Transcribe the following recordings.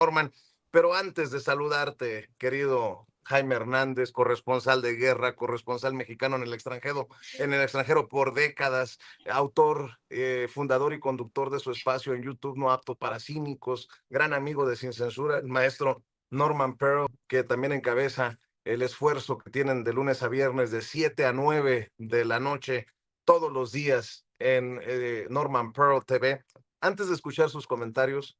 Norman. Pero antes de saludarte, querido Jaime Hernández, corresponsal de guerra, corresponsal mexicano en el extranjero por décadas, autor, fundador y conductor de su espacio en YouTube No Apto para Cínicos, gran amigo de Sin Censura, el maestro Norman Pearl, que también encabeza el esfuerzo que tienen de lunes a viernes de 7 a 9 de la noche, todos los días en Norman Pearl TV. Antes de escuchar sus comentarios,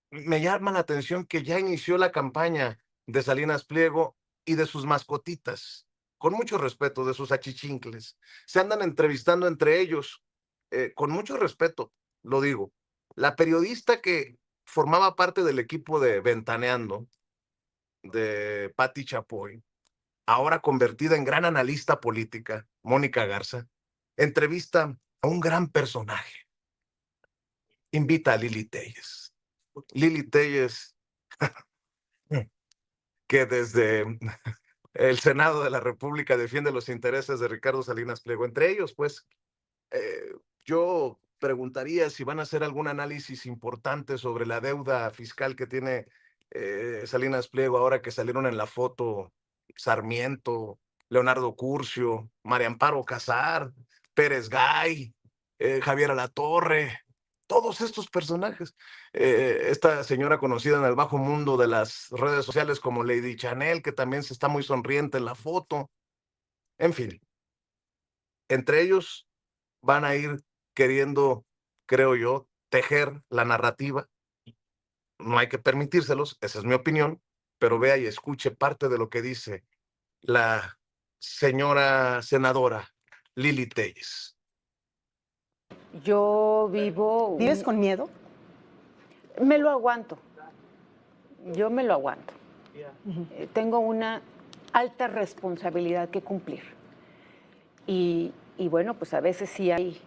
me llama la atención que ya inició la campaña de Salinas Pliego y de sus mascotitas, con mucho respeto, de sus achichincles. Se andan entrevistando entre ellos, con mucho respeto, lo digo. La periodista que formaba parte del equipo de Ventaneando, de Patti Chapoy, ahora convertida en gran analista política, Mónica Garza, entrevista a un gran personaje. Invita a Lili Téllez. Lili Téllez, que desde el Senado de la República defiende los intereses de Ricardo Salinas Pliego. Entre ellos, pues, yo preguntaría si van a hacer algún análisis importante sobre la deuda fiscal que tiene Salinas Pliego ahora que salieron en la foto Sarmiento, Leonardo Curcio, María Amparo Casar, Pérez Gay, Javier Alatorre, todos estos personajes. Esta señora conocida en el bajo mundo de las redes sociales como Lady Chanel, que también se está muy sonriente en la foto. En fin, entre ellos van a ir queriendo, creo yo, tejer la narrativa. No hay que permitírselos, esa es mi opinión, pero vea y escuche parte de lo que dice la señora senadora Lili Téllez. Yo vivo... ¿Vives con miedo? Me lo aguanto. Yo me lo aguanto. Tengo una alta responsabilidad que cumplir. Y bueno, pues a veces sí hay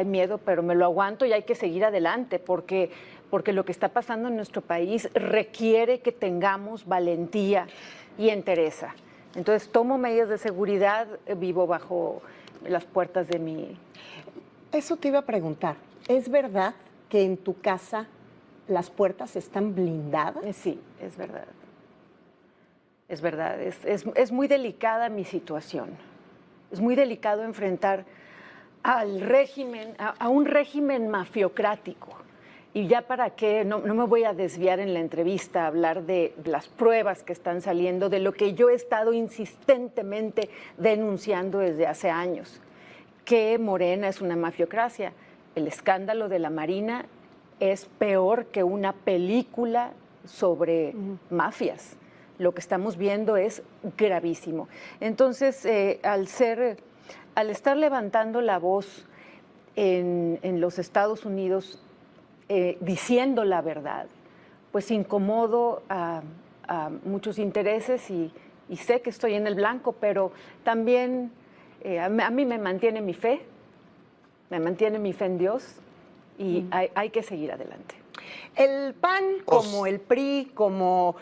miedo, pero me lo aguanto y hay que seguir adelante porque lo que está pasando en nuestro país requiere que tengamos valentía y entereza. Entonces tomo medidas de seguridad, vivo bajo las puertas de mi... Eso te iba a preguntar. ¿Es verdad que en tu casa las puertas están blindadas? Sí, es verdad. Es verdad. Es muy delicada mi situación. Es muy delicado enfrentar al régimen, a un régimen mafiocrático. Y ya para qué, no me voy a desviar en la entrevista a hablar de las pruebas que están saliendo, de lo que yo he estado insistentemente denunciando desde hace años, que Morena es una mafiocracia. El escándalo de la Marina es peor que una película sobre mafias. Lo que estamos viendo es gravísimo. Entonces, al estar levantando la voz en los Estados Unidos, diciendo la verdad, pues incomodo a muchos intereses y sé que estoy en el blanco, pero también a mí me mantiene mi fe en Dios y hay que seguir adelante. El PAN, como el PRI, como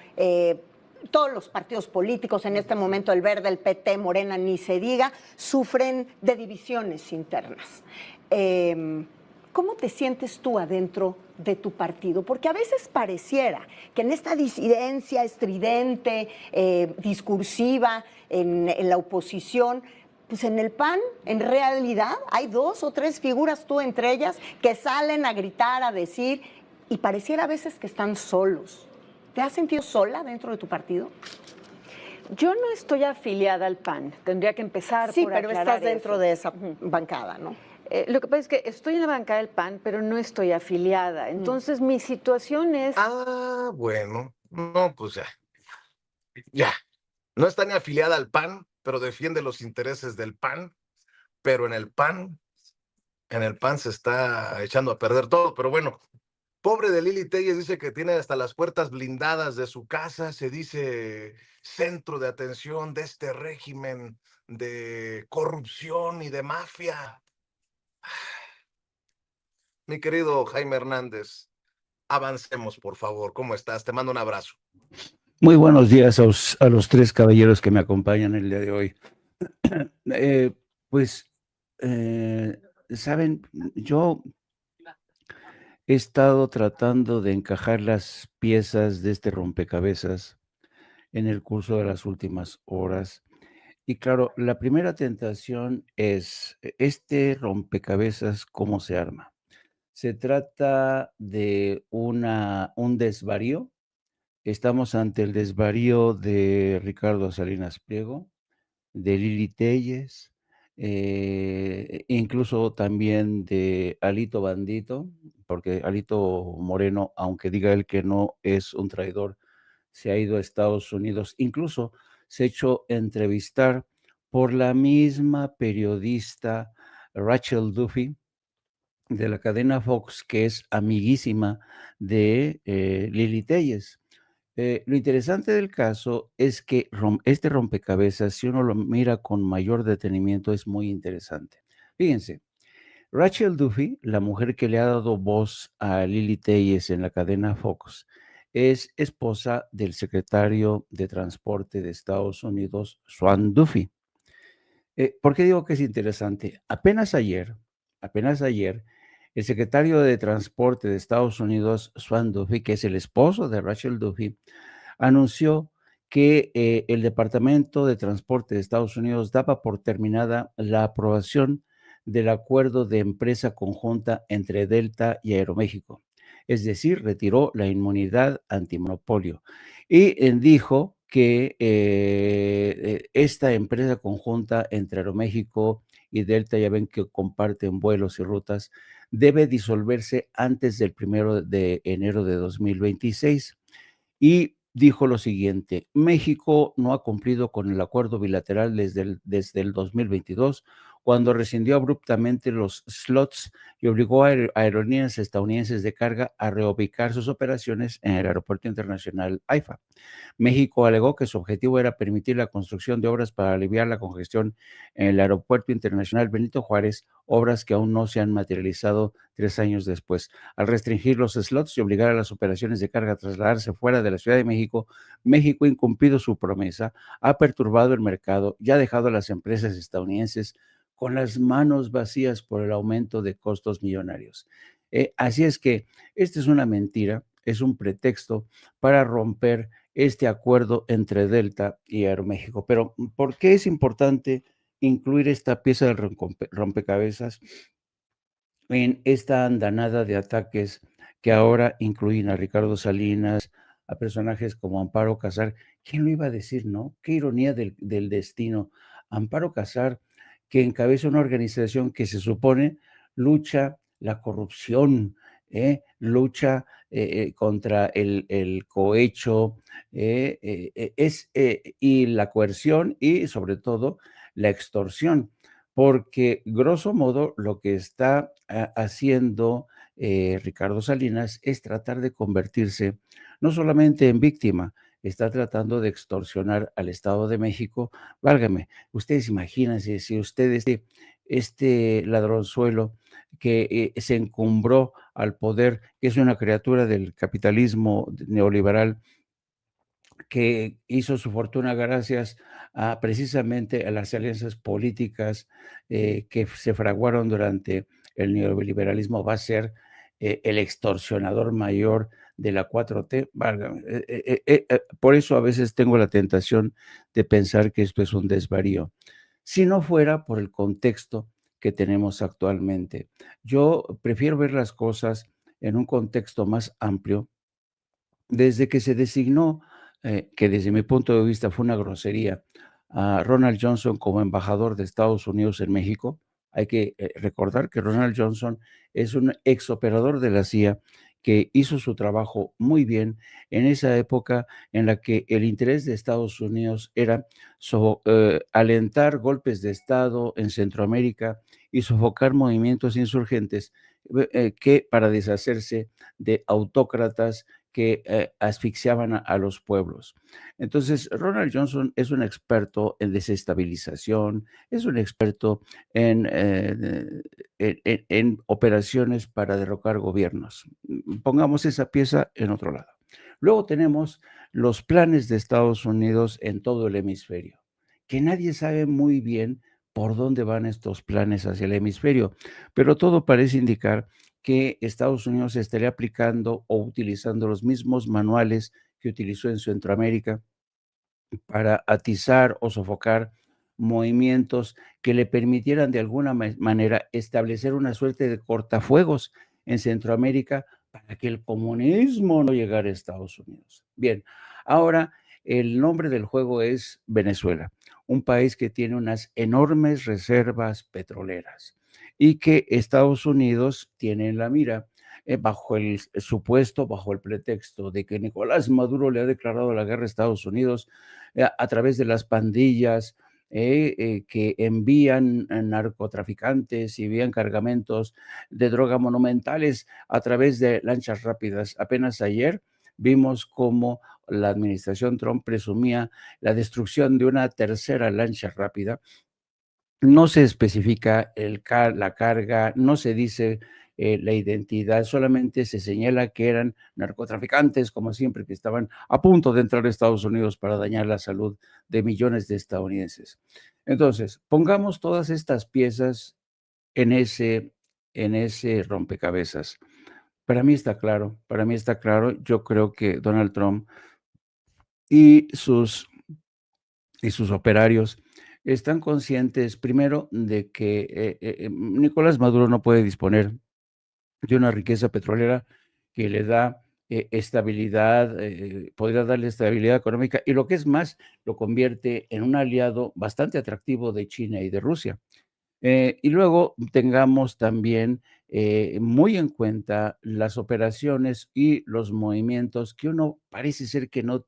todos los partidos políticos, en este momento el Verde, el PT, Morena, ni se diga, sufren de divisiones internas. ¿Cómo te sientes tú adentro de tu partido? Porque a veces pareciera que en esta disidencia estridente, discursiva, en la oposición, pues en el PAN, en realidad, hay 2 o 3 figuras, tú entre ellas, que salen a gritar, a decir, y pareciera a veces que están solos. ¿Te has sentido sola dentro de tu partido? Yo no estoy afiliada al PAN, tendría que empezar por aclarar. Sí, pero estás dentro de esa bancada, ¿no? Lo que pasa es que estoy en la bancada del PAN, pero no estoy afiliada. Entonces, mi situación es... Ah, bueno, no, pues ya. No está ni afiliada al PAN, pero defiende los intereses del PAN, pero en el PAN se está echando a perder todo, pero bueno. Pobre de Lili Téllez, dice que tiene hasta las puertas blindadas de su casa, se dice centro de atención de este régimen de corrupción y de mafia. Mi querido Jaime Hernández, avancemos, por favor. ¿Cómo estás? Te mando un abrazo. Muy buenos días a los 3 caballeros que me acompañan el día de hoy. Saben, yo he estado tratando de encajar las piezas de este rompecabezas en el curso de las últimas horas. Y claro, la primera tentación es, este rompecabezas, ¿cómo se arma? Se trata de un desvarío. Estamos ante el desvarío de Ricardo Salinas Pliego, de Lili Téllez, incluso también de Alito Bandito, porque Alito Moreno, aunque diga él que no es un traidor, se ha ido a Estados Unidos. Incluso se ha hecho entrevistar por la misma periodista Rachel Duffy de la cadena Fox, que es amiguísima de Lili Téllez. Lo interesante del caso es que este rompecabezas, si uno lo mira con mayor detenimiento, es muy interesante. Fíjense, Rachel Duffy, la mujer que le ha dado voz a Lili Téllez en la cadena Fox, es esposa del secretario de Transporte de Estados Unidos, Swan Duffy. ¿Por qué digo que es interesante? Apenas ayer, el secretario de Transporte de Estados Unidos, Swan Duffy, que es el esposo de Rachel Duffy, anunció que el Departamento de Transporte de Estados Unidos daba por terminada la aprobación del acuerdo de empresa conjunta entre Delta y Aeroméxico. Es decir, retiró la inmunidad antimonopolio y dijo que esta empresa conjunta entre Aeroméxico y Delta, ya ven que comparten vuelos y rutas, debe disolverse antes del 1 de enero de 2026. Y dijo lo siguiente: México no ha cumplido con el acuerdo bilateral desde el 2022, cuando rescindió abruptamente los slots y obligó a aerolíneas estadounidenses de carga a reubicar sus operaciones en el Aeropuerto Internacional AIFA. México alegó que su objetivo era permitir la construcción de obras para aliviar la congestión en el Aeropuerto Internacional Benito Juárez, obras que aún no se han materializado 3 años después. Al restringir los slots y obligar a las operaciones de carga a trasladarse fuera de la Ciudad de México, México ha incumplido su promesa, ha perturbado el mercado y ha dejado a las empresas estadounidenses con las manos vacías por el aumento de costos millonarios. Así es que esta es una mentira, es un pretexto para romper este acuerdo entre Delta y Aeroméxico. Pero, ¿por qué es importante incluir esta pieza del rompecabezas en esta andanada de ataques que ahora incluyen a Ricardo Salinas, a personajes como Amparo Casar? ¿Quién lo iba a decir, no? Qué ironía del destino. Amparo Casar, que encabeza una organización que se supone lucha la corrupción, lucha contra el cohecho, y la coerción y sobre todo la extorsión, porque grosso modo lo que está haciendo Ricardo Salinas es tratar de convertirse no solamente en víctima, está tratando de extorsionar al Estado de México. Válgame, ustedes imagínense si ustedes, este ladronzuelo que se encumbró al poder, que es una criatura del capitalismo neoliberal, que hizo su fortuna gracias a precisamente a las alianzas políticas que se fraguaron durante el neoliberalismo, va a ser el extorsionador mayor de la 4T. Válgame, por eso a veces tengo la tentación de pensar que esto es un desvarío, si no fuera por el contexto que tenemos actualmente. Yo prefiero ver las cosas en un contexto más amplio. Desde que se designó, que desde mi punto de vista fue una grosería, a Ronald Johnson como embajador de Estados Unidos en México, hay que recordar que Ronald Johnson es un exoperador de la CIA que hizo su trabajo muy bien en esa época en la que el interés de Estados Unidos era alentar golpes de Estado en Centroamérica y sofocar movimientos insurgentes que para deshacerse de autócratas que asfixiaban a los pueblos. Entonces, Ronald Johnson es un experto en desestabilización, es un experto en operaciones para derrocar gobiernos. Pongamos esa pieza en otro lado. Luego tenemos los planes de Estados Unidos en todo el hemisferio, que nadie sabe muy bien por dónde van estos planes hacia el hemisferio, pero todo parece indicar que Estados Unidos estaría aplicando o utilizando los mismos manuales que utilizó en Centroamérica para atizar o sofocar movimientos que le permitieran de alguna manera establecer una suerte de cortafuegos en Centroamérica para que el comunismo no llegara a Estados Unidos. Bien, ahora el nombre del juego es Venezuela, un país que tiene unas enormes reservas petroleras y que Estados Unidos tiene en la mira bajo el supuesto, bajo el pretexto de que Nicolás Maduro le ha declarado la guerra a Estados Unidos a través de las pandillas que envían narcotraficantes y envían cargamentos de droga monumentales a través de lanchas rápidas. Apenas ayer vimos cómo la administración Trump presumía la destrucción de una tercera lancha rápida. No se especifica la carga, no se dice la identidad, solamente se señala que eran narcotraficantes, como siempre, que estaban a punto de entrar a Estados Unidos para dañar la salud de millones de estadounidenses. Entonces, pongamos todas estas piezas en ese rompecabezas. Para mí está claro, yo creo que Donald Trump y sus operarios están conscientes, primero, de que Nicolás Maduro no puede disponer de una riqueza petrolera que le da estabilidad, podría darle estabilidad económica y lo que es más, lo convierte en un aliado bastante atractivo de China y de Rusia. Y luego tengamos también muy en cuenta las operaciones y los movimientos que uno parece ser que no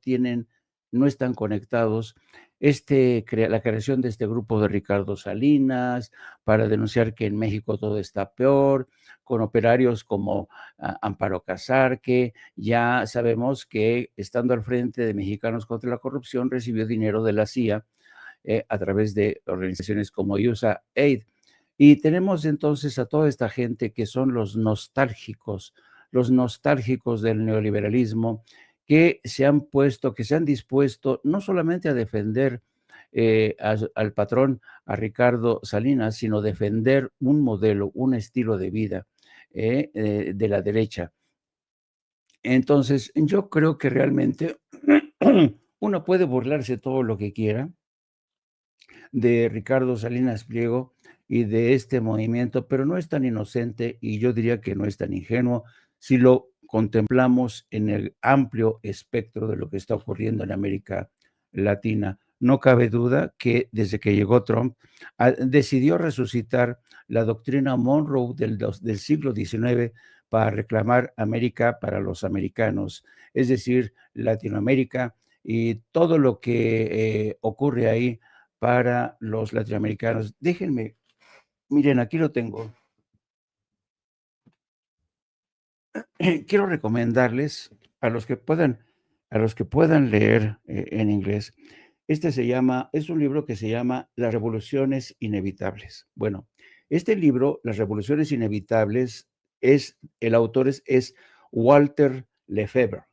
están conectados. La creación de este grupo de Ricardo Salinas para denunciar que en México todo está peor, con operarios como Amparo Casar, que ya sabemos que estando al frente de Mexicanos contra la Corrupción recibió dinero de la CIA a través de organizaciones como USAID. Y tenemos entonces a toda esta gente que son los nostálgicos del neoliberalismo, que se han dispuesto no solamente a defender al patrón, a Ricardo Salinas, sino defender un modelo, un estilo de vida de la derecha. Entonces, yo creo que realmente uno puede burlarse todo lo que quiera de Ricardo Salinas Pliego y de este movimiento, pero no es tan inocente y yo diría que no es tan ingenuo si lo contemplamos en el amplio espectro de lo que está ocurriendo en América Latina. No cabe duda que desde que llegó Trump decidió resucitar la doctrina Monroe del siglo XIX para reclamar América para los americanos, es decir, Latinoamérica y todo lo que ocurre ahí para los latinoamericanos. Déjenme, miren, aquí lo tengo. Quiero recomendarles a los que puedan leer en inglés. Es un libro que se llama Las revoluciones inevitables. Bueno, este libro, Las revoluciones inevitables, el autor es Walter Lefebvre.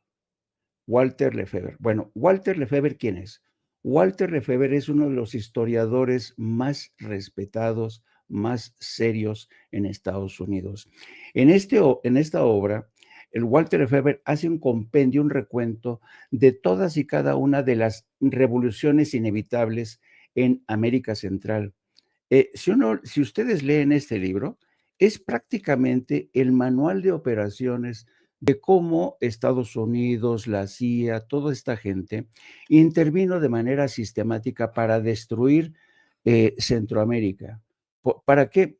Walter Lefebvre. Bueno, Walter Lefebvre, ¿quién es? Walter Lefebvre es uno de los historiadores más respetados, más serios en Estados Unidos. En esta obra, el Walter Lefebvre hace un compendio, un recuento de todas y cada una de las revoluciones inevitables en América Central. Si ustedes leen este libro, es prácticamente el manual de operaciones de cómo Estados Unidos, la CIA, toda esta gente intervino de manera sistemática para destruir Centroamérica. ¿Para qué?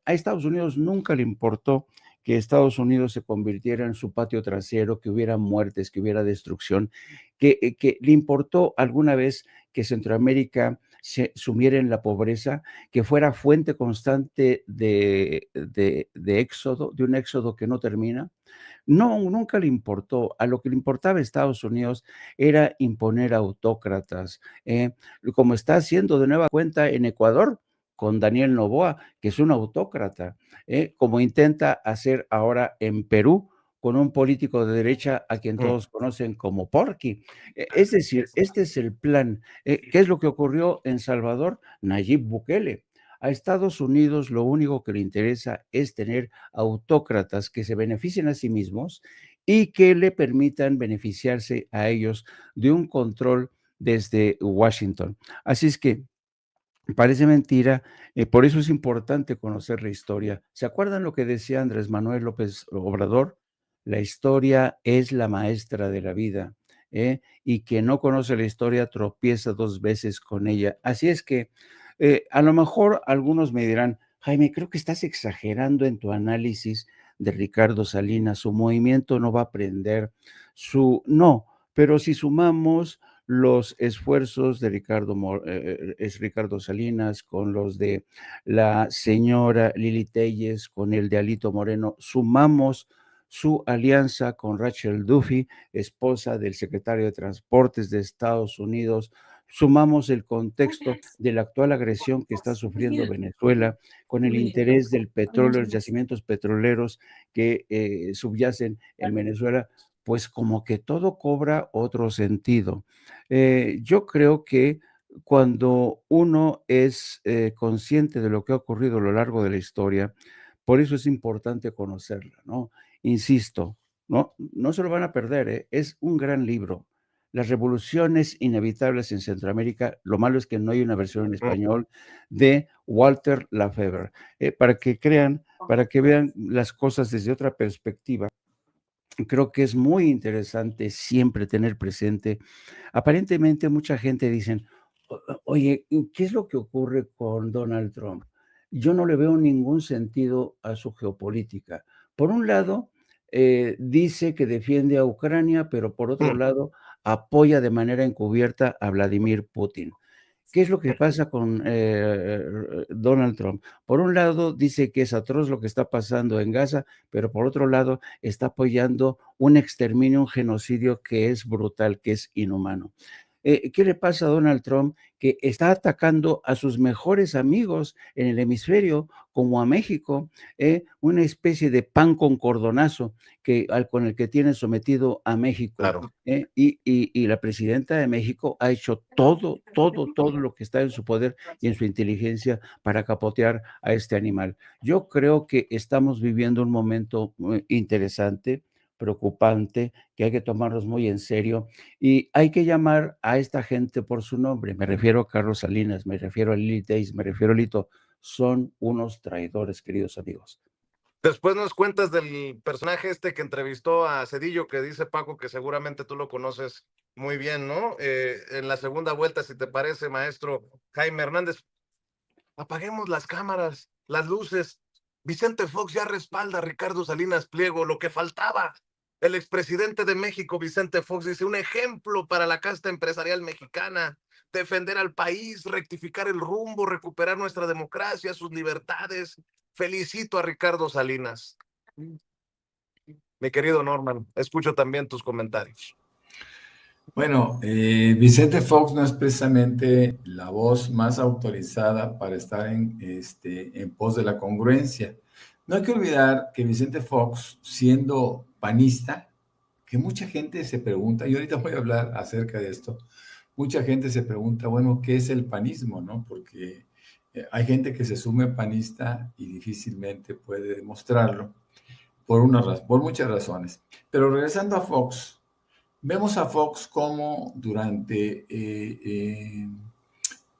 A Estados Unidos nunca le importó que Estados Unidos se convirtiera en su patio trasero, que hubiera muertes, que hubiera destrucción, que le importó alguna vez que Centroamérica se sumiera en la pobreza, que fuera fuente constante de éxodo, de un éxodo que no termina. No, nunca le importó. A lo que le importaba a Estados Unidos era imponer autócratas, como está haciendo de nueva cuenta en Ecuador con Daniel Noboa, que es un autócrata, como intenta hacer ahora en Perú con un político de derecha a quien todos conocen como Porky. Es decir, este es el plan. ¿Qué es lo que ocurrió en Salvador? Nayib Bukele. A Estados Unidos lo único que le interesa es tener autócratas que se beneficien a sí mismos y que le permitan beneficiarse a ellos de un control desde Washington. Así es que parece mentira, por eso es importante conocer la historia. ¿Se acuerdan lo que decía Andrés Manuel López Obrador? La historia es la maestra de la vida, y quien no conoce la historia tropieza 2 veces con ella. Así es que, a lo mejor algunos me dirán: "Jaime, creo que estás exagerando en tu análisis de Ricardo Salinas, su movimiento no va a aprender, su", no, pero si sumamos los esfuerzos de es Ricardo Salinas, con los de la señora Lili Telles, con el de Alito Moreno, sumamos su alianza con Rachel Duffy, esposa del secretario de Transportes de Estados Unidos, sumamos el contexto de la actual agresión que está sufriendo Venezuela, con el interés del petróleo, los yacimientos petroleros que subyacen en Venezuela, pues como que todo cobra otro sentido. Yo creo que cuando uno es consciente de lo que ha ocurrido a lo largo de la historia, por eso es importante conocerla, ¿no? Insisto, no se lo van a perder, ¿eh? Es un gran libro. Las revoluciones inevitables en Centroamérica, lo malo es que no hay una versión en español de Walter Lafebre, para que crean, para que vean las cosas desde otra perspectiva. Creo que es muy interesante siempre tener presente. Aparentemente mucha gente dicen: Oye, ¿qué es lo que ocurre con Donald Trump? Yo no le veo ningún sentido a su geopolítica. Por un lado, dice que defiende a Ucrania, pero por otro lado apoya de manera encubierta a Vladimir Putin. ¿Qué es lo que pasa con Donald Trump? Por un lado, dice que es atroz lo que está pasando en Gaza, pero por otro lado, está apoyando un exterminio, un genocidio que es brutal, que es inhumano. ¿Qué le pasa a Donald Trump? Que está atacando a sus mejores amigos en el hemisferio, como a México, una especie de pan con cordonazo con el que tiene sometido a México. Claro. Y la presidenta de México ha hecho todo lo que está en su poder y en su inteligencia para capotear a este animal. Yo creo que estamos viviendo un momento interesante, preocupante, que hay que tomarnos muy en serio y hay que llamar a esta gente por su nombre. Me refiero a Carlos Salinas, me refiero a Lili Telles, me refiero a Lito. Son unos traidores, queridos amigos. Después nos cuentas del personaje este que entrevistó a Cedillo, que dice Paco que seguramente tú lo conoces muy bien, ¿no? En la segunda vuelta, si te parece, maestro Jaime Hernández, apaguemos las cámaras, las luces. Vicente Fox ya respalda a Ricardo Salinas Pliego, lo que faltaba. El expresidente de México, Vicente Fox, dice: un ejemplo para la casta empresarial mexicana, defender al país, rectificar el rumbo, recuperar nuestra democracia, sus libertades. Felicito a Ricardo Salinas. Mi querido Norman, escucho también tus comentarios. Bueno, Vicente Fox no es precisamente la voz más autorizada para estar en pos de la congruencia. No hay que olvidar que Vicente Fox, siendo panista, que mucha gente se pregunta, y ahorita voy a hablar acerca de esto, mucha gente se pregunta, bueno, ¿qué es el panismo, no? Porque hay gente que se sume panista y difícilmente puede demostrarlo por muchas razones. Pero regresando a Fox, vemos a Fox como durante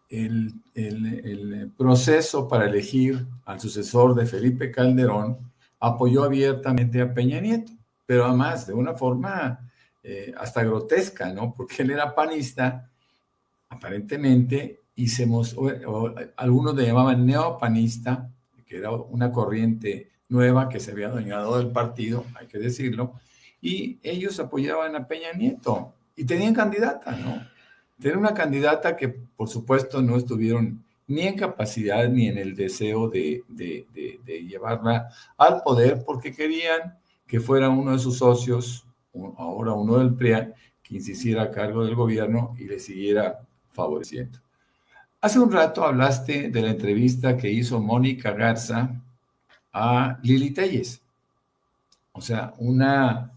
el proceso para elegir al sucesor de Felipe Calderón, apoyó abiertamente a Peña Nieto, pero además de una forma hasta grotesca, ¿no? Porque él era panista, aparentemente, y algunos le llamaban neopanista, que era una corriente nueva que se había adueñado del partido, hay que decirlo, y ellos apoyaban a Peña Nieto y tenían candidata, ¿no? Tenían una candidata que, por supuesto, no estuvieron ni en capacidad ni en el deseo de llevarla al poder porque querían que fuera uno de sus socios, ahora uno del PRI, quien se hiciera a cargo del gobierno y le siguiera favoreciendo. Hace un rato hablaste de la entrevista que hizo Mónica Garza a Lili Telles. O sea, una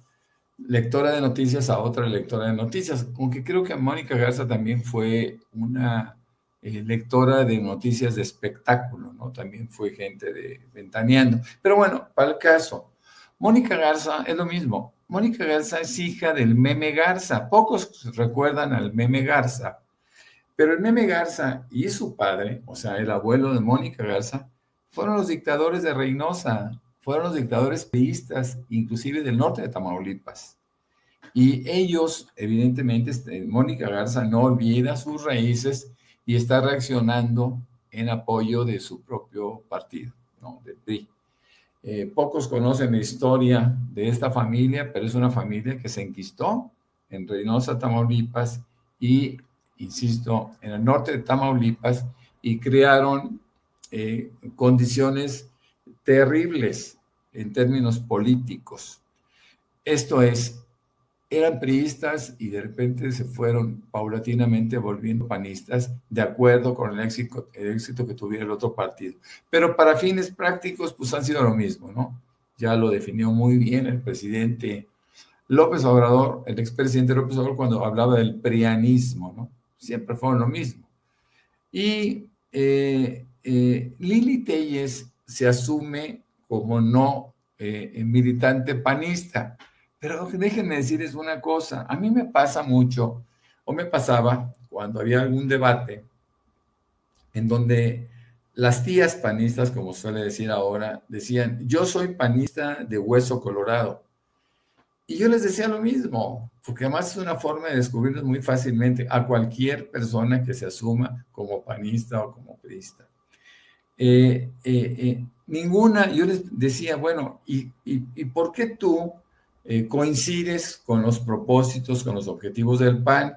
lectora de noticias a otra lectora de noticias, aunque creo que Mónica Garza también fue una lectora de noticias de espectáculo, ¿no? También fue gente de Ventaneando. Pero bueno, para el caso, Mónica Garza es lo mismo. Mónica Garza es hija del Meme Garza. Pocos recuerdan al Meme Garza, pero el Meme Garza y su padre, o sea, el abuelo de Mónica Garza, fueron los dictadores de Reynosa, fueron los dictadores priistas, inclusive del norte de Tamaulipas. Y ellos, evidentemente, Mónica Garza no olvida sus raíces y está reaccionando en apoyo de su propio partido, ¿no? Del PRI. Pocos conocen la historia de esta familia, pero es una familia que se enquistó en Reynosa, Tamaulipas, y, insisto, en el norte de Tamaulipas, y crearon condiciones terribles en términos políticos. Esto es, eran priistas y de repente se fueron paulatinamente volviendo panistas de acuerdo con el éxito que tuviera el otro partido. Pero para fines prácticos, pues han sido lo mismo, ¿no? Ya lo definió muy bien el presidente López Obrador, el expresidente López Obrador, cuando hablaba del prianismo, ¿no? Siempre fueron lo mismo. Y Lili Téllez se asume como no militante panista. Pero déjenme decirles una cosa, a mí me pasa mucho, o me pasaba cuando había algún debate en donde las tías panistas, como suele decir ahora, decían, yo soy panista de hueso colorado. Y yo les decía lo mismo, porque además es una forma de descubrirnos muy fácilmente a cualquier persona que se asuma como panista o como priista. Ninguna, yo les decía, bueno, ¿y por qué tú coincides con los propósitos, con los objetivos del PAN?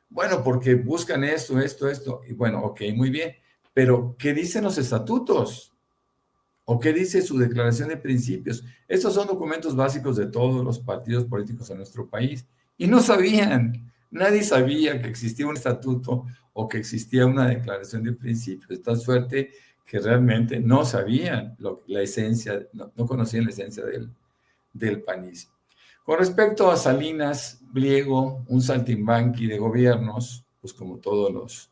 Bueno, porque buscan esto, y bueno, ok, muy bien, pero ¿qué dicen los estatutos? ¿O qué dice su declaración de principios? Estos son documentos básicos de todos los partidos políticos en nuestro país. Y no sabían, nadie sabía que existía un estatuto o que existía una declaración de principios. De tal suerte que realmente no sabían la esencia, no conocían la esencia del panismo. Con respecto a Salinas Pliego, un saltimbanqui de gobiernos, pues como todos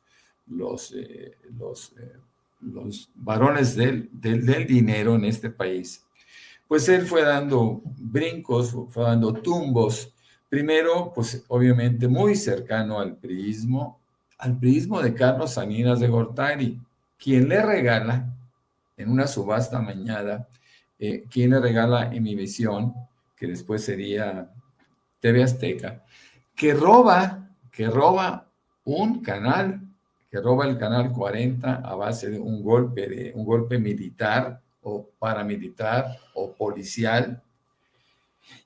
los varones del dinero en este país, pues él fue dando brincos, fue dando tumbos. Primero, pues obviamente muy cercano al priismo de Carlos Salinas de Gortari, quien le regala en una subasta amañada, quien le regala Imevisión, que después sería TV Azteca, que roba un canal, que roba el canal 40 a base de un golpe militar o paramilitar o policial,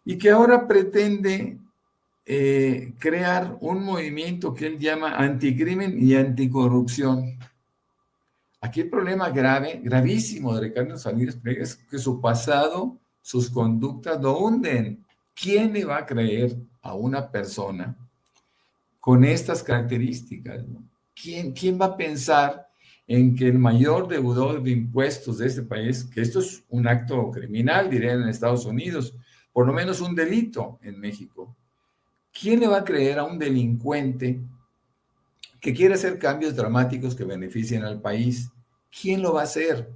y que ahora pretende crear un movimiento que él llama anticrimen y anticorrupción. Aquí el problema gravísimo de Ricardo Salinas Pliego es que su pasado, sus conductas lo hunden. ¿Quién le va a creer a una persona con estas características, ¿no? ¿Quién va a pensar en que el mayor deudor de impuestos de este país, que esto es un acto criminal, dirían en Estados Unidos, por lo menos un delito en México? ¿Quién le va a creer a un delincuente que quiere hacer cambios dramáticos que beneficien al país? ¿Quién lo va a hacer?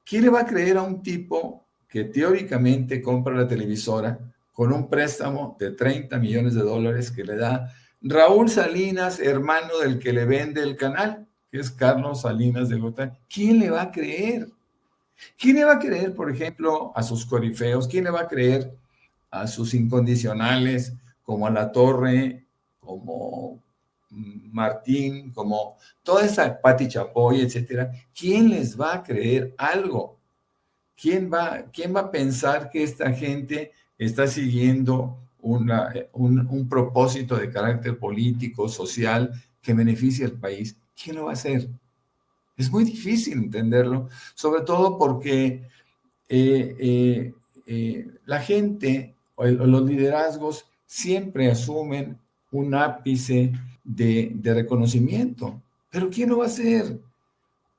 ¿Quién le va a creer a un tipo que teóricamente compra la televisora con un préstamo de $30 millones que le da Raúl Salinas, hermano del que le vende el canal, que es Carlos Salinas de Gortari? ¿Quién le va a creer? ¿Quién le va a creer, por ejemplo, a sus corifeos? ¿Quién le va a creer a sus incondicionales, como a La Torre, como Martín, como toda esa Pati Chapoy, etcétera? ¿Quién les va a creer algo? ¿Quién va a pensar que esta gente está siguiendo un propósito de carácter político, social, que beneficie al país? ¿Quién lo va a hacer? Es muy difícil entenderlo, sobre todo porque la gente o los liderazgos siempre asumen un ápice de reconocimiento. ¿Pero quién lo va a hacer?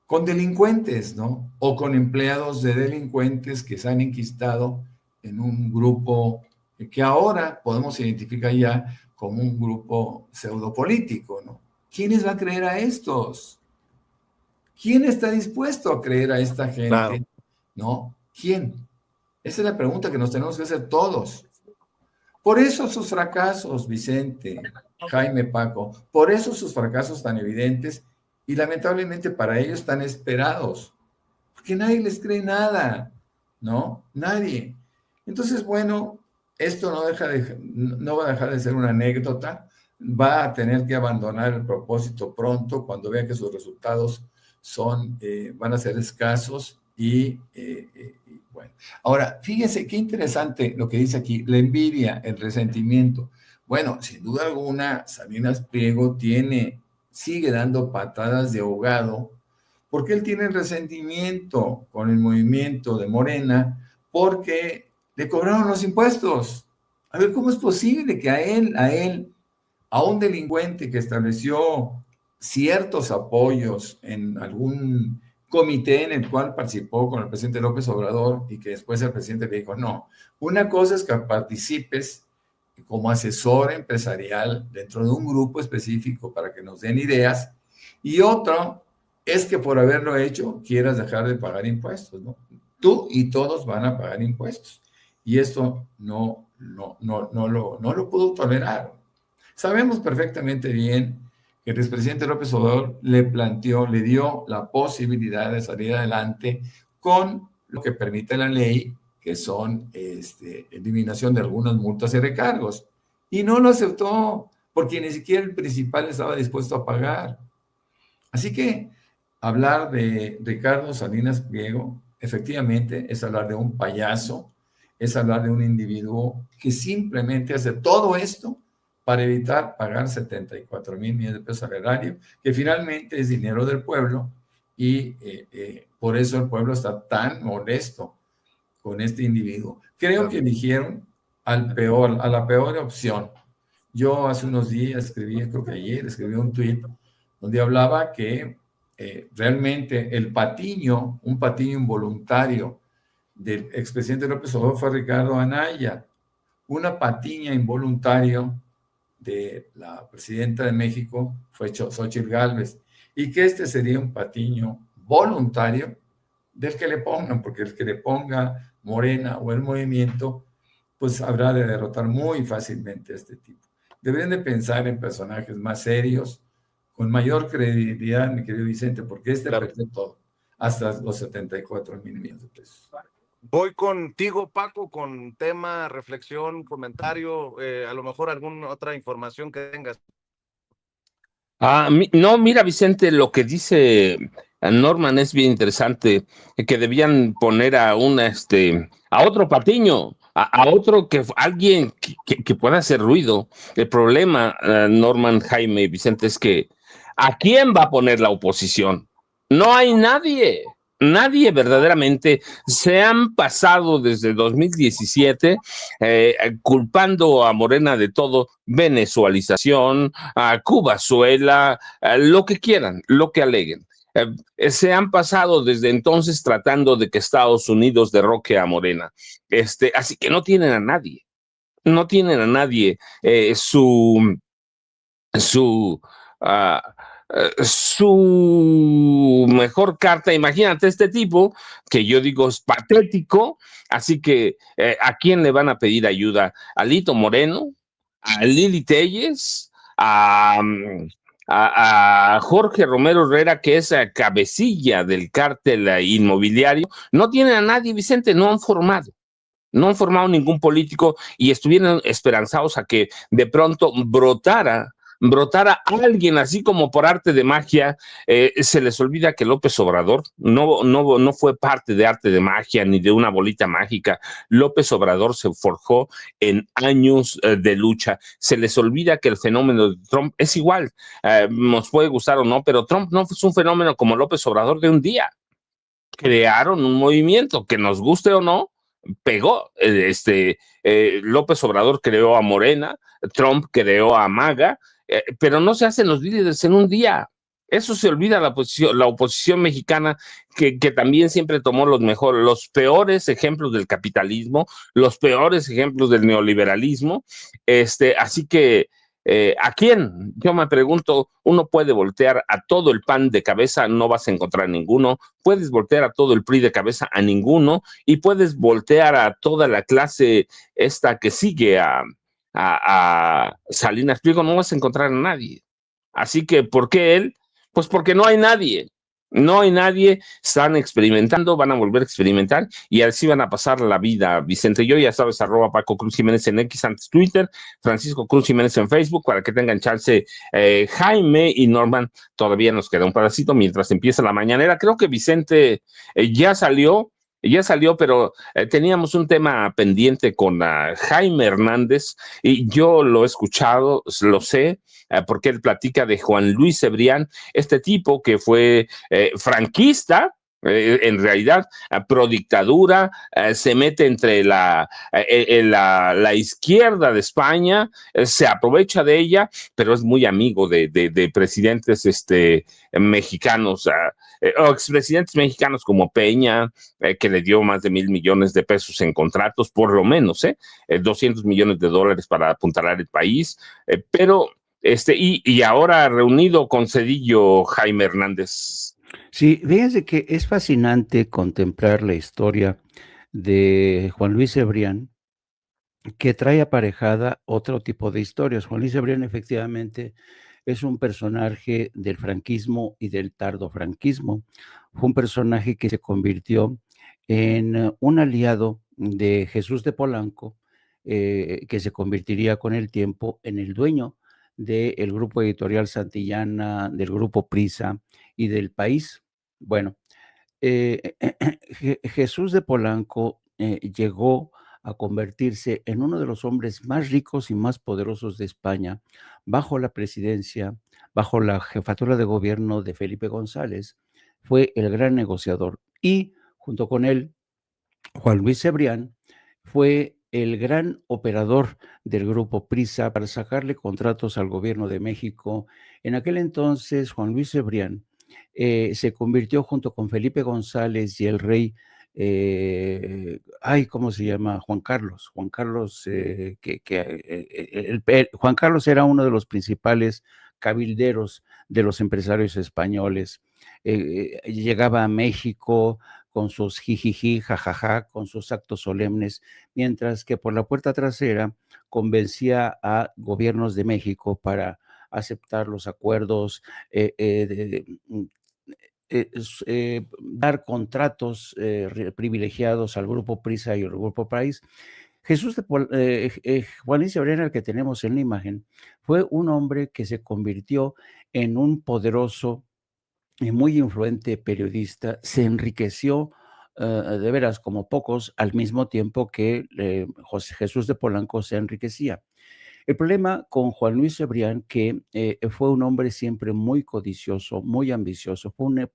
Con delincuentes, ¿no? O con empleados de delincuentes que se han enquistado en un grupo que ahora podemos identificar ya como un grupo pseudopolítico, ¿no? ¿Quién les va a creer a estos? ¿Quién está dispuesto a creer a esta gente? Claro. ¿No? ¿Quién? Esa es la pregunta que nos tenemos que hacer todos. Por eso sus fracasos, Vicente, Jaime, Paco, por eso sus fracasos tan evidentes y lamentablemente para ellos tan esperados, porque nadie les cree nada, ¿no? Nadie. Entonces, bueno, esto no va a dejar de ser una anécdota, va a tener que abandonar el propósito pronto cuando vea que sus resultados van a ser escasos y bueno. Ahora, fíjense qué interesante lo que dice aquí, la envidia, el resentimiento. Bueno, sin duda alguna, Salinas Pliego sigue dando patadas de ahogado, porque él tiene resentimiento con el movimiento de Morena, porque le cobraron los impuestos. A ver, ¿cómo es posible que a un delincuente que estableció ciertos apoyos en algún comité en el cual participó con el presidente López Obrador y que después el presidente le dijo, no, una cosa es que participes como asesor empresarial dentro de un grupo específico para que nos den ideas, y otro es que por haberlo hecho quieras dejar de pagar impuestos, ¿no? Tú y todos van a pagar impuestos, y esto no lo pudo tolerar. Sabemos perfectamente bien que el expresidente López Obrador le dio la posibilidad de salir adelante con lo que permite la ley, que son eliminación de algunas multas y recargos. Y no lo aceptó, porque ni siquiera el principal estaba dispuesto a pagar. Así que hablar de Ricardo Salinas Pliego, efectivamente, es hablar de un payaso, es hablar de un individuo que simplemente hace todo esto para evitar pagar 74,000 millones de pesos al erario, que finalmente es dinero del pueblo, y por eso el pueblo está tan molesto con este individuo. Creo que eligieron a la peor opción. Yo hace unos días creo que ayer escribí un tuit donde hablaba que realmente un patiño involuntario del expresidente López Obrador fue Ricardo Anaya, una patiña involuntario de la presidenta de México fue Xóchitl Gálvez, y que este sería un patiño voluntario del que le pongan, porque el que le ponga Morena o el movimiento, pues habrá de derrotar muy fácilmente a este tipo. Deberían de pensar en personajes más serios, con mayor credibilidad, mi querido Vicente, porque perdió todo, hasta los 74,000 millones de pesos. Voy contigo, Paco, con tema, reflexión, comentario, a lo mejor alguna otra información que tengas. No, mira, Vicente, lo que dice Norman es bien interesante, que debían poner a otro Patiño, a otro alguien que pueda hacer ruido. El problema, Norman, Jaime, Vicente, es que ¿a quién va a poner la oposición? No hay nadie. Nadie verdaderamente. Se han pasado desde 2017 culpando a Morena de todo, venezualización, a Cubazuela, lo que quieran, lo que aleguen. Se han pasado desde entonces tratando de que Estados Unidos derroque a Morena. Así que no tienen a nadie. No tienen a nadie. Su mejor carta, imagínate este tipo, que yo digo es patético, así que ¿a quién le van a pedir ayuda? ¿A Lito Moreno? ¿A Lili Telles? ¿A Jorge Romero Herrera, que es cabecilla del cártel inmobiliario? No tienen a nadie, Vicente, no han formado ningún político, y estuvieron esperanzados a que de pronto brotara alguien así como por arte de magia. Se les olvida que López Obrador no fue parte de arte de magia ni de una bolita mágica. López Obrador se forjó en años de lucha. Se les olvida que el fenómeno de Trump es igual. Nos puede gustar o no, pero Trump no fue un fenómeno como López Obrador de un día. Crearon un movimiento, que nos guste o no, pegó. López Obrador creó a Morena, Trump creó a MAGA, pero no se hacen los líderes en un día. Eso se olvida la oposición mexicana, que también siempre tomó los peores ejemplos del capitalismo, los peores ejemplos del neoliberalismo. Así que ¿A quién? Yo me pregunto, uno puede voltear a todo el PAN de cabeza, no vas a encontrar ninguno, puedes voltear a todo el PRI de cabeza, a ninguno, y puedes voltear a toda la clase esta que sigue a Salinas Pliego, no vas a encontrar a nadie. Así que, ¿por qué él? Pues porque no hay nadie. No hay nadie, están experimentando, van a volver a experimentar y así van a pasar la vida, Vicente. Yo ya sabes, @Paco Cruz Jiménez en X, antes Twitter, Francisco Cruz Jiménez en Facebook, para que tengan chance. Jaime y Norman, todavía nos queda un pedacito mientras empieza la mañanera. Creo que Vicente ya salió, pero teníamos un tema pendiente con Jaime Hernández y yo lo he escuchado, lo sé, porque él platica de Juan Luis Cebrián, este tipo que fue franquista, en realidad, pro dictadura, se mete entre la izquierda de España, se aprovecha de ella, pero es muy amigo de presidentes mexicanos, o expresidentes mexicanos como Peña, que le dio más de $1,000 millones en contratos, por lo menos, $200 millones para apuntalar el país, pero y ahora reunido con Cedillo, Jaime Hernández. Sí, fíjense que es fascinante contemplar la historia de Juan Luis Cebrián, que trae aparejada otro tipo de historias. Juan Luis Cebrián efectivamente es un personaje del franquismo y del tardofranquismo. Fue un personaje que se convirtió en un aliado de Jesús de Polanco, que se convertiría con el tiempo en el dueño del grupo editorial Santillana, del grupo Prisa y del País. Bueno, Jesús de Polanco llegó a convertirse en uno de los hombres más ricos y más poderosos de España bajo la presidencia, bajo la jefatura de gobierno de Felipe González. Fue el gran negociador y junto con él, Juan Luis Cebrián fue el gran operador del grupo Prisa para sacarle contratos al gobierno de México. En aquel entonces, Juan Luis Cebrián se convirtió junto con Felipe González y el rey, ¿cómo se llama? Juan Carlos. Juan Carlos, Juan Carlos era uno de los principales cabilderos de los empresarios españoles. Llegaba a México con sus jijiji, jajaja, con sus actos solemnes, mientras que por la puerta trasera convencía a gobiernos de México para aceptar los acuerdos, dar contratos privilegiados al Grupo Prisa y al Grupo País. Juan Luis Cebrián, el que tenemos en la imagen, fue un hombre que se convirtió en un poderoso y muy influente periodista, se enriqueció de veras como pocos, al mismo tiempo que José Jesús de Polanco se enriquecía. El problema con Juan Luis Cebrián, que fue un hombre siempre muy codicioso, muy ambicioso. Juan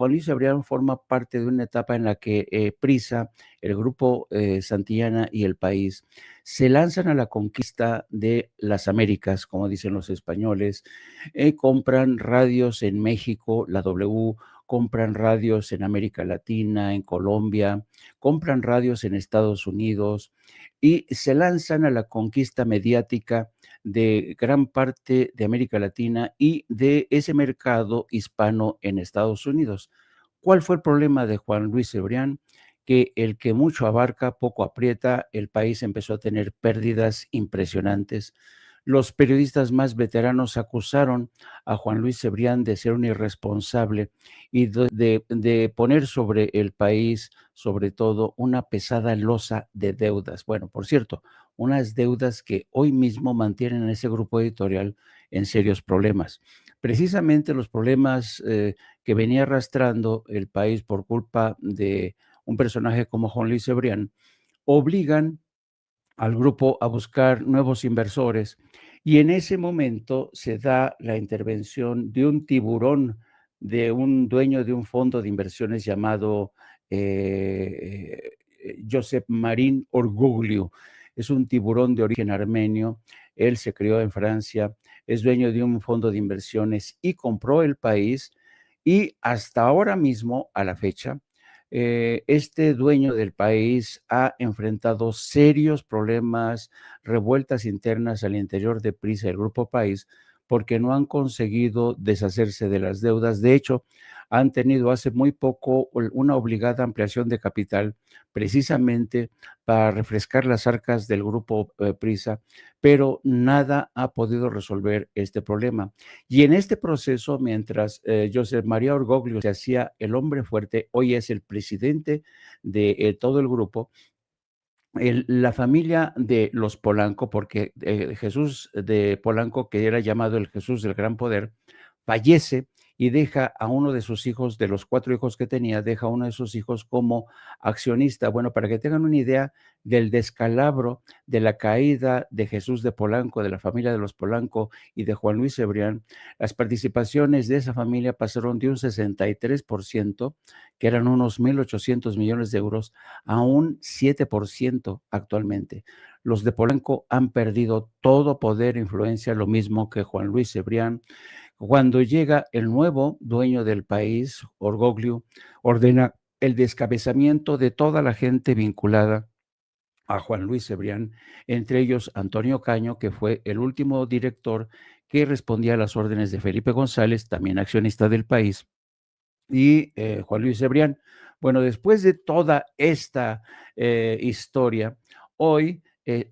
Luis Cebrián forma parte de una etapa en la que Prisa, el grupo Santillana y el País se lanzan a la conquista de las Américas, como dicen los españoles. Compran radios en México, la W, compran radios en América Latina, en Colombia, compran radios en Estados Unidos y se lanzan a la conquista mediática de gran parte de América Latina y de ese mercado hispano en Estados Unidos. ¿Cuál fue el problema de Juan Luis Cebrián? Que el que mucho abarca, poco aprieta. El país empezó a tener pérdidas impresionantes. Los periodistas más veteranos acusaron a Juan Luis Cebrián de ser un irresponsable y de poner sobre el país, sobre todo, una pesada losa de deudas. Bueno, por cierto, unas deudas que hoy mismo mantienen a ese grupo editorial en serios problemas. Precisamente los problemas que venía arrastrando el país por culpa de un personaje como Juan Luis Cebrián obligan al grupo a buscar nuevos inversores y en ese momento se da la intervención de un tiburón, de un dueño de un fondo de inversiones llamado Josep Marín Orguglio. Es un tiburón de origen armenio, él se crió en Francia, es dueño de un fondo de inversiones y compró el país y hasta ahora mismo, a la fecha, este dueño del país ha enfrentado serios problemas, revueltas internas al interior de Prisa y el Grupo País, porque no han conseguido deshacerse de las deudas. De hecho, han tenido hace muy poco una obligada ampliación de capital, precisamente para refrescar las arcas del Grupo Prisa, pero nada ha podido resolver este problema. Y en este proceso, mientras José María Orgoglio se hacía el hombre fuerte, hoy es el presidente de todo el grupo. La familia de los Polanco, porque Jesús de Polanco, que era llamado el Jesús del Gran Poder, fallece y deja a uno de sus hijos, de los 4 hijos que tenía, deja a uno de sus hijos como accionista. Bueno, para que tengan una idea del descalabro de la caída de Jesús de Polanco, de la familia de los Polanco y de Juan Luis Cebrián, las participaciones de esa familia pasaron de un 63%, que eran unos 1.800 millones de euros, a un 7% actualmente. Los de Polanco han perdido todo poder e influencia, lo mismo que Juan Luis Cebrián. Cuando llega el nuevo dueño del país, Orgoglio, ordena el descabezamiento de toda la gente vinculada a Juan Luis Cebrián, entre ellos Antonio Caño, que fue el último director que respondía a las órdenes de Felipe González, también accionista del país, y Juan Luis Cebrián. Bueno, después de toda esta historia, hoy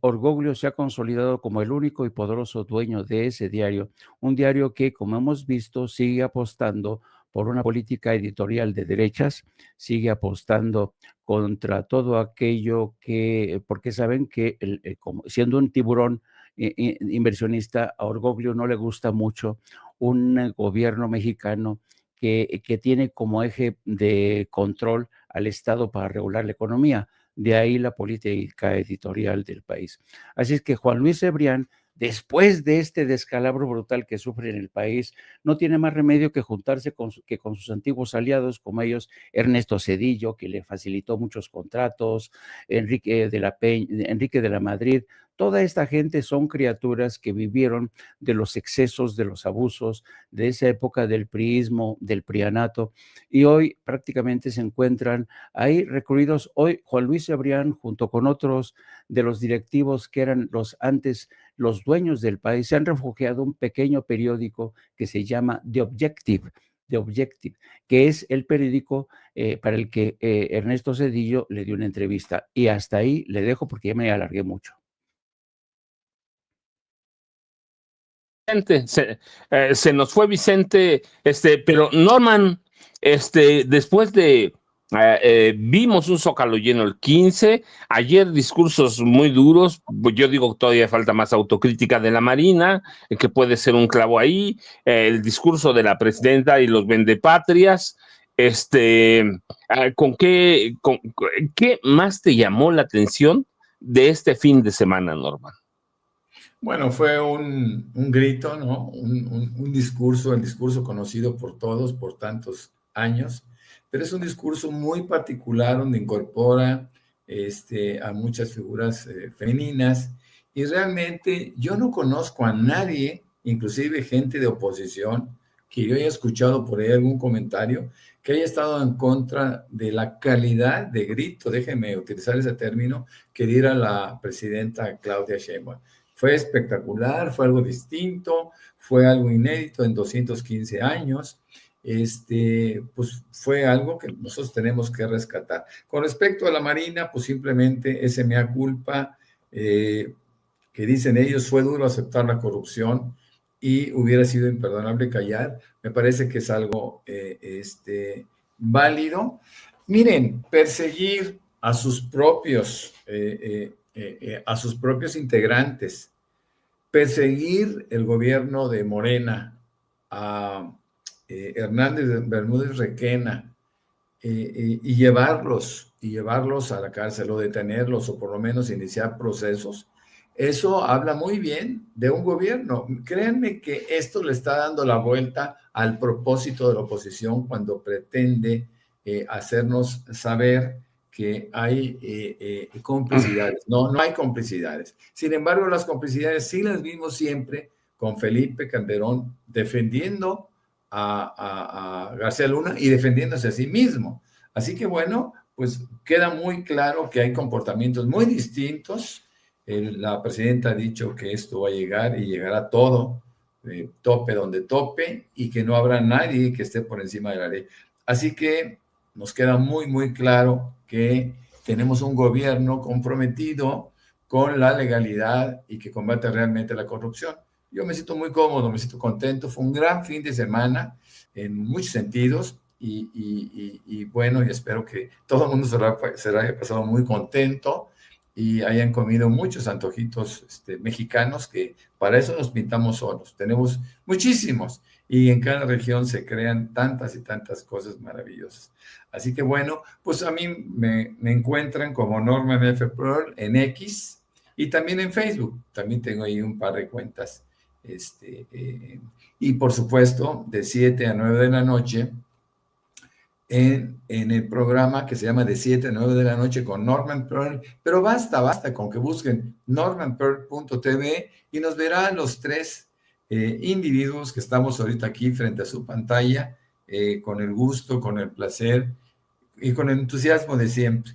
Orgoglio se ha consolidado como el único y poderoso dueño de ese diario, un diario que, como hemos visto, sigue apostando por una política editorial de derechas, sigue apostando contra todo aquello que, porque saben que como siendo un tiburón inversionista, a Orgoglio no le gusta mucho un gobierno mexicano que tiene como eje de control al Estado para regular la economía. De ahí la política editorial del país. Así es que Juan Luis Cebrián, después de este descalabro brutal que sufre en el país, no tiene más remedio que juntarse con sus antiguos aliados, como ellos Ernesto Zedillo, que le facilitó muchos contratos, Enrique de la Madrid. Toda esta gente son criaturas que vivieron de los excesos, de los abusos, de esa época del priismo, del prianato, y hoy prácticamente se encuentran ahí recluidos. Hoy Juan Luis Cebrián, junto con otros de los directivos que eran los dueños del país, se han refugiado en un pequeño periódico que se llama The Objective, que es el periódico para el que Ernesto Zedillo le dio una entrevista. Y hasta ahí le dejo porque ya me alargué mucho. Se nos fue Vicente, pero Norman, después de vimos un Zócalo lleno el 15, ayer discursos muy duros, yo digo que todavía falta más autocrítica de la Marina, que puede ser un clavo ahí, el discurso de la presidenta y los vendepatrias, ¿qué más te llamó la atención de este fin de semana, Norman? Bueno, fue un grito, ¿no? Un discurso, el discurso conocido por todos por tantos años, pero es un discurso muy particular donde incorpora a muchas figuras femeninas, y realmente yo no conozco a nadie, inclusive gente de oposición, que yo haya escuchado por ahí algún comentario que haya estado en contra de la calidad de grito, déjenme utilizar ese término, que diera la presidenta Claudia Sheinbaum. Fue espectacular, fue algo distinto, fue algo inédito en 215 años. Pues fue algo que nosotros tenemos que rescatar. Con respecto a la Marina, pues simplemente ese mea culpa, que dicen ellos, fue duro aceptar la corrupción y hubiera sido imperdonable callar. Me parece que es algo válido. Miren, perseguir a sus propios integrantes, perseguir el gobierno de Morena, a Hernández Bermúdez Requena, y llevarlos a la cárcel o detenerlos o por lo menos iniciar procesos, eso habla muy bien de un gobierno. Créanme que esto le está dando la vuelta al propósito de la oposición cuando pretende hacernos saber que hay complicidades. No hay complicidades. Sin embargo, las complicidades sí las vimos siempre con Felipe Calderón defendiendo a García Luna y defendiéndose a sí mismo. Así que bueno, pues queda muy claro que hay comportamientos muy distintos. La presidenta ha dicho que esto va a llegar y llegará todo, tope donde tope, y que no habrá nadie que esté por encima de la ley. Así que nos queda muy, muy claro que tenemos un gobierno comprometido con la legalidad y que combate realmente la corrupción. Yo me siento muy cómodo, me siento contento. Fue un gran fin de semana en muchos sentidos y bueno, y espero que todo el mundo se lo haya pasado muy contento y hayan comido muchos antojitos mexicanos, que para eso nos pintamos solos. Tenemos muchísimos y en cada región se crean tantas y tantas cosas maravillosas. Así que bueno, pues a mí me encuentran como Norman F. Pearl en X y también en Facebook. También tengo ahí un par de cuentas. Y por supuesto, de 7 a 9 de la noche, en el programa que se llama De 7 a 9 de la noche con Norman Pearl, pero basta con que busquen normanpearl.tv y nos verán los tres individuos que estamos ahorita aquí frente a su pantalla, con el gusto, con el placer y con el entusiasmo de siempre.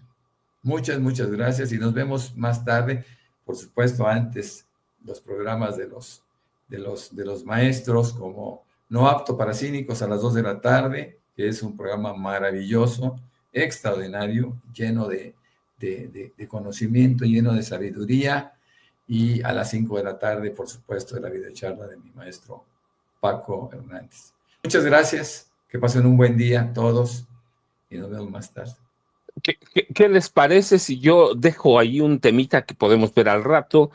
Muchas, muchas gracias y nos vemos más tarde. Por supuesto, antes los programas de los maestros, como No Apto para Cínicos a las 2 de la tarde, que es un programa maravilloso, extraordinario, lleno de conocimiento, lleno de sabiduría, y a las 5 de la tarde, por supuesto, de la videocharla de mi maestro Paco Hernández. Muchas gracias, que pasen un buen día todos y nos vemos más tarde. ¿Qué les parece si yo dejo ahí un temita que podemos ver al rato?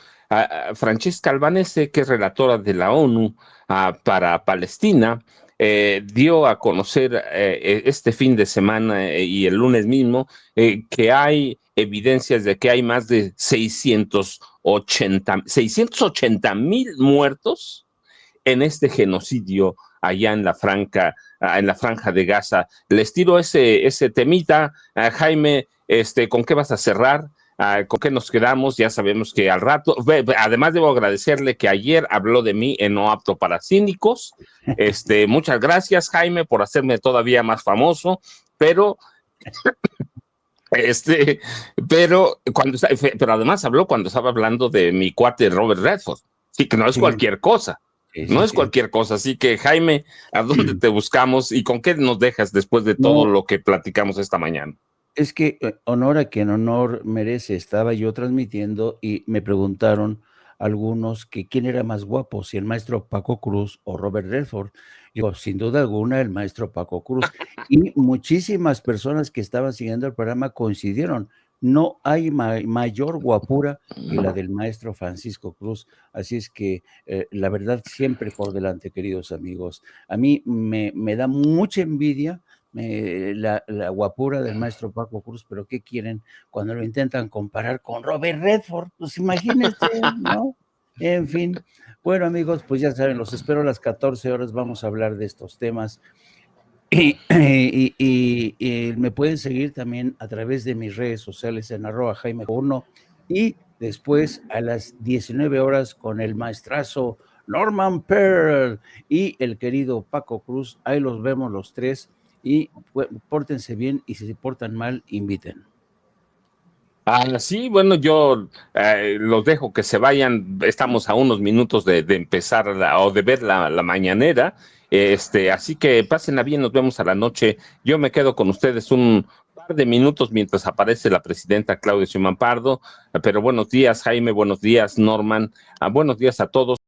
Francesca Albanese, que es relatora de la ONU para Palestina, dio a conocer este fin de semana y el lunes mismo que hay evidencias de que hay más de 680,000 muertos en este genocidio allá en la franja de Gaza. Les tiro ese temita. Jaime, ¿con qué vas a cerrar? ¿Con qué nos quedamos? Ya sabemos que al rato, además debo agradecerle que ayer habló de mí en No Apto para Cínicos. Muchas gracias, Jaime, por hacerme todavía más famoso, pero pero además habló cuando estaba hablando de mi cuate Robert Redford. Sí, que no es cualquier cosa. No es cualquier cosa, así que Jaime, ¿a dónde te buscamos y con qué nos dejas después de todo lo que platicamos esta mañana? Es que honor a quien honor merece. Estaba yo transmitiendo y me preguntaron algunos que quién era más guapo, si el maestro Paco Cruz o Robert Redford. Yo, sin duda alguna, el maestro Paco Cruz. Y muchísimas personas que estaban siguiendo el programa coincidieron. No hay mayor guapura que la del maestro Francisco Cruz. Así es que la verdad siempre por delante, queridos amigos. A mí me da mucha envidia la guapura del maestro Paco Cruz, pero ¿qué quieren cuando lo intentan comparar con Robert Redford? Pues imagínense, ¿no? En fin. Bueno, amigos, pues ya saben, los espero a las 14 horas, vamos a hablar de estos temas. Y me pueden seguir también a través de mis redes sociales en @Jaime1 y después a las 19 horas con el maestrazo Norman Pearl y el querido Paco Cruz. Ahí los vemos los tres y pórtense bien y si se portan mal, inviten. Sí, bueno, yo los dejo que se vayan. Estamos a unos minutos de empezar o de ver la mañanera. Así que pásenla bien, nos vemos a la noche. Yo me quedo con ustedes un par de minutos mientras aparece la presidenta Claudia Sheinbaum Pardo. Pero buenos días, Jaime, buenos días, Norman, buenos días a todos.